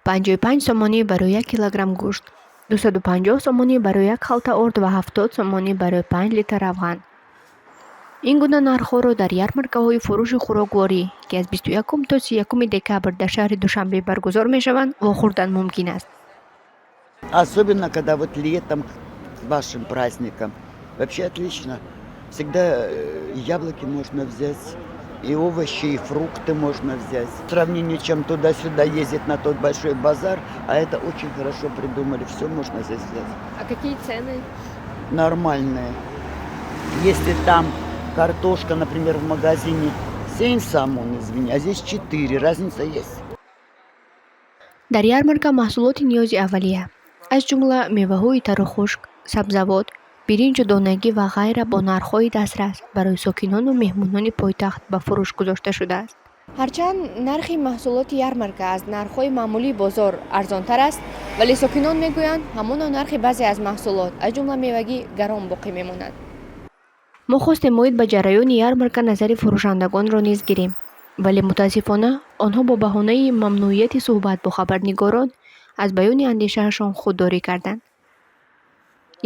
55 сомонӣ барои 1 килограмм гӯшт, 250 сомонӣ барои 1 халта орд ва 70 сомонӣ барои 5 литр равған. ин гуна нархҳоро дар ярмаркаҳои фурӯши хӯрокворӣ, ки аз 21 то 31 декабр дар шаҳри Душанбе баргузор мешаванд, вохӯрдан мумкин аст. Особенно, когда вот летом, с вашим праздником. Вообще отлично. Всегда яблоки можно взять, и овощи, и фрукты можно взять. В сравнении, чем туда-сюда ездить на тот большой базар, а это очень хорошо придумали. Все можно здесь взять. А какие цены? Нормальные. Если там картошка, например, в магазине 7 самон, извини, а здесь 4. Разница есть. дар ярмарка маҳсулоти ниёзи аввалия аз ҷумла меваҳои тару хушк, сабзавот, биринҷу донагӣ ва ғайра бо нархҳои дастрас барои сокинону меҳмонони пойтахт ба фурӯш гузошта шудааст. ҳарчанд нархи маҳсулоти ярмарка аз нархҳои маъмулии бозор арзонтар аст, вале сокинон мегӯянд ҳамоно нархи баъзе аз маҳсулот аз ҷумла мевагӣ гарон боқӣ мемонад. мо хостем оид ба ҷараёни ярмарка назари фурӯшандагонро низ гирем, вале мутаассифона онҳо бо баҳонаи мамнуияти суҳбат бо хабарнигорон аз баёни андешаашон худдорӣ карданд.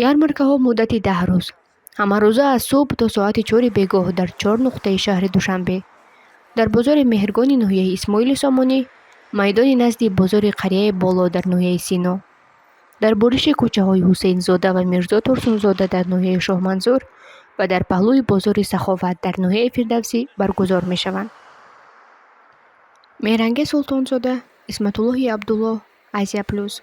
Ярмаркаҳо муддати 10 рӯз, ҳамарӯза аз субҳ то соати 4 бегоҳ дар 4 нуқтаи шаҳри Душанбе, дар бозори меҳргони ноҳияи Исмоили Сомонӣ, майдони назди бозори Қарияи Боло дар ноҳияи Сино, дар буриши кӯчаҳои Ҳусейнзода ва Мирзо Турсунзода дар ноҳияи Шоҳманзур ва дар паҳлӯи бозори Саховат дар ноҳияи Фирдавсӣ баргузор мешаванд. Меҳранге Султонзода, Исматуллоҳи Абдулло, Азия Плюс.